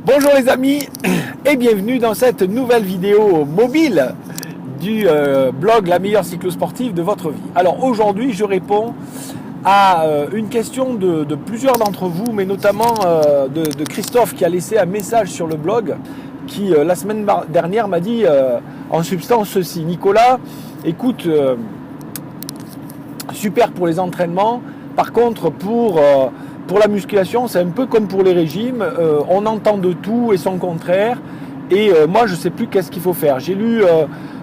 Bonjour les amis et bienvenue dans cette nouvelle vidéo mobile du blog La meilleure cyclosportive de votre vie. Alors aujourd'hui je réponds à une question de plusieurs d'entre vous, mais notamment de Christophe qui a laissé un message sur le blog qui la semaine dernière m'a dit en substance ceci: Nicolas, écoute, super pour les entraînements, par contre pour la musculation, c'est un peu comme pour les régimes, on entend de tout et son contraire, et moi je ne sais plus qu'est-ce qu'il faut faire. J'ai lu,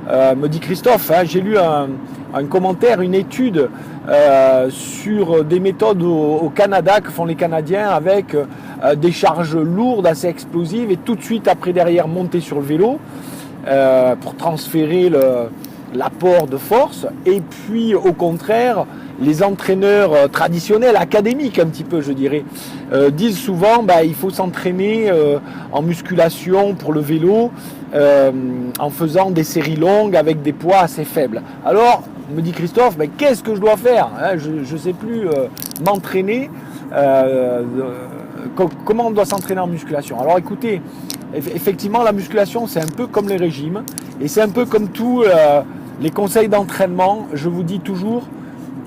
me dit Christophe, j'ai lu un commentaire, une étude sur des méthodes au Canada que font les Canadiens avec des charges lourdes, assez explosives, et tout de suite après derrière monter sur le vélo pour transférer l'apport de force. Et puis au contraire, les entraîneurs traditionnels, académiques un petit peu je dirais, disent souvent il faut s'entraîner en musculation pour le vélo en faisant des séries longues avec des poids assez faibles. Alors me dit Christophe, qu'est-ce que je dois faire, je ne sais plus m'entraîner, comment on doit s'entraîner en musculation. Alors écoutez, effectivement la musculation c'est un peu comme les régimes, et c'est un peu comme tous les conseils d'entraînement. Je vous dis toujours,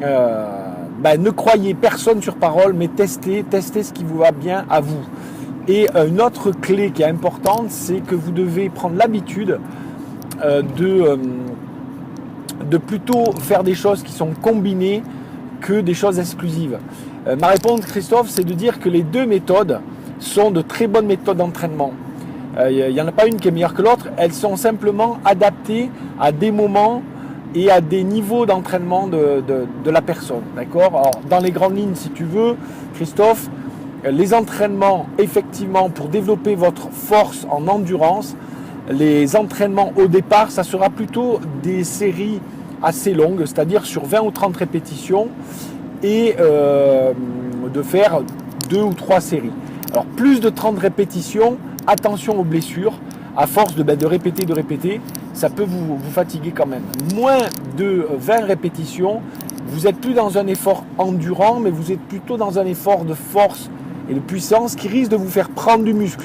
ne croyez personne sur parole, mais testez ce qui vous va bien à vous. Et une autre clé qui est importante, c'est que vous devez prendre l'habitude de plutôt faire des choses qui sont combinées que des choses exclusives. Ma réponse, Christophe, c'est de dire que les deux méthodes sont de très bonnes méthodes d'entraînement. Il n'y en a pas une qui est meilleure que l'autre, elles sont simplement adaptées à des moments et à des niveaux d'entraînement de la personne. D'accord ? Alors, dans les grandes lignes, si tu veux, Christophe, les entraînements, effectivement, pour développer votre force en endurance, les entraînements au départ, ça sera plutôt des séries assez longues, c'est-à-dire sur 20 ou 30 répétitions, et de faire 2 ou 3 séries. Alors, plus de 30 répétitions, attention aux blessures. À force de répéter, ça peut vous fatiguer quand même. Moins de 20 répétitions, vous n'êtes plus dans un effort endurant, mais vous êtes plutôt dans un effort de force et de puissance qui risque de vous faire prendre du muscle.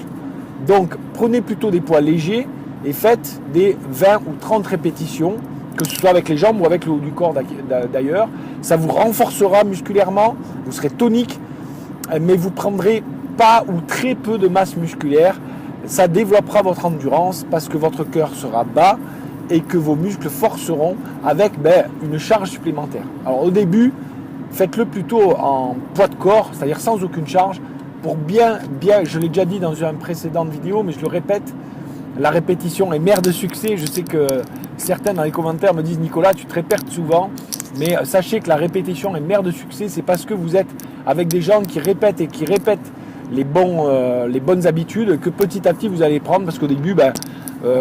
Donc prenez plutôt des poids légers et faites des 20 ou 30 répétitions, que ce soit avec les jambes ou avec le haut du corps d'ailleurs. Ça vous renforcera musculairement, vous serez tonique, mais vous prendrez pas ou très peu de masse musculaire. Ça développera votre endurance parce que votre cœur sera bas et que vos muscles forceront avec une charge supplémentaire. Alors au début, faites-le plutôt en poids de corps, c'est-à-dire sans aucune charge, pour bien, je l'ai déjà dit dans une précédente vidéo, mais je le répète, la répétition est mère de succès. Je sais que certains dans les commentaires me disent: Nicolas, tu te répètes souvent, mais sachez que la répétition est mère de succès. C'est parce que vous êtes avec des gens qui répètent les bonnes habitudes que petit à petit vous allez prendre, parce qu'au début,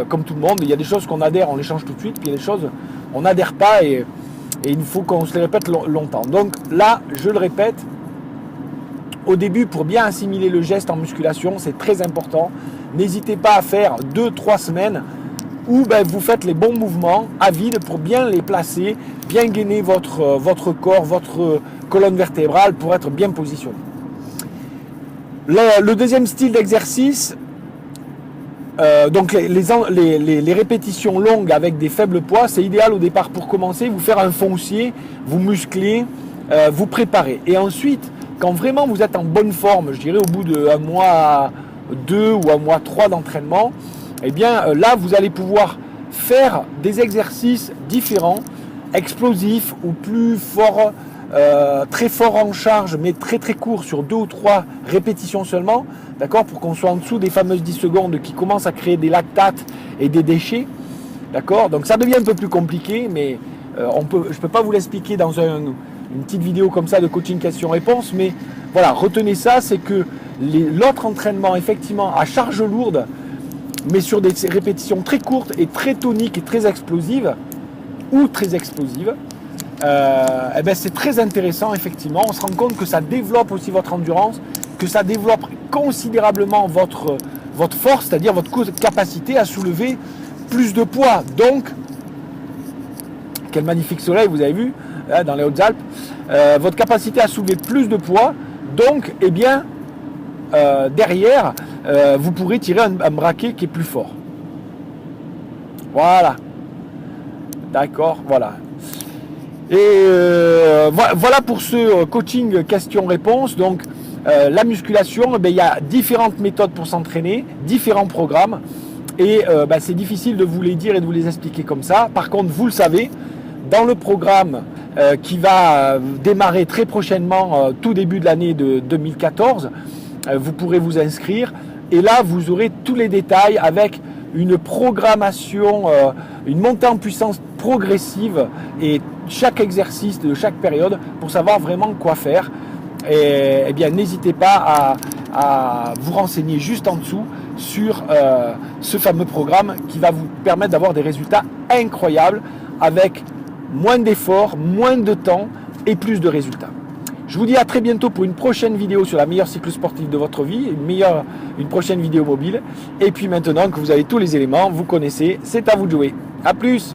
comme tout le monde, il y a des choses qu'on adhère, on les change tout de suite, puis il y a des choses on n'adhère pas et il faut qu'on se les répète longtemps. Donc là, je le répète, au début, pour bien assimiler le geste en musculation, c'est très important. N'hésitez pas à faire 2-3 semaines où vous faites les bons mouvements à vide pour bien les placer, bien gainer votre corps, votre colonne vertébrale pour être bien positionné. Le deuxième style d'exercice, donc les répétitions longues avec des faibles poids, c'est idéal au départ pour commencer, vous faire un foncier, vous muscler, vous préparer. Et ensuite, quand vraiment vous êtes en bonne forme, je dirais au bout d'un mois 2 ou un mois 3 d'entraînement, là vous allez pouvoir faire des exercices différents, explosifs ou plus forts, très fort en charge, mais très très court sur 2 ou 3 répétitions seulement, d'accord, pour qu'on soit en dessous des fameuses 10 secondes qui commencent à créer des lactates et des déchets, d'accord. Donc ça devient un peu plus compliqué, mais je ne peux pas vous l'expliquer dans une petite vidéo comme ça de coaching question-réponse, mais voilà, retenez ça, c'est que l'autre entraînement, effectivement, à charge lourde, mais sur des répétitions très courtes et très toniques et très explosives, ou très explosives, c'est très intéressant. Effectivement, on se rend compte que ça développe aussi votre endurance, que ça développe considérablement votre force, c'est-à-dire votre capacité à soulever plus de poids. Donc, quel magnifique soleil, vous avez vu, dans les Hautes-Alpes, votre capacité à soulever plus de poids. Donc, derrière, vous pourrez tirer un braquet qui est plus fort. Voilà. D'accord, voilà. Et voilà pour ce coaching questions-réponses. Donc, la musculation, il y a différentes méthodes pour s'entraîner, différents programmes. Et c'est difficile de vous les dire et de vous les expliquer comme ça. Par contre, vous le savez, dans le programme qui va démarrer très prochainement, tout début de l'année de 2014, vous pourrez vous inscrire. Et là, vous aurez tous les détails avec une programmation, une montée en puissance progressive et chaque exercice de chaque période pour savoir vraiment quoi faire. Et eh bien, n'hésitez pas à vous renseigner juste en dessous sur ce fameux programme qui va vous permettre d'avoir des résultats incroyables avec moins d'efforts, moins de temps et plus de résultats. Je vous dis à très bientôt pour une prochaine vidéo sur la meilleure cycle sportive de votre vie, une prochaine vidéo mobile. Et puis maintenant que vous avez tous les éléments, vous connaissez, c'est à vous de jouer. À plus!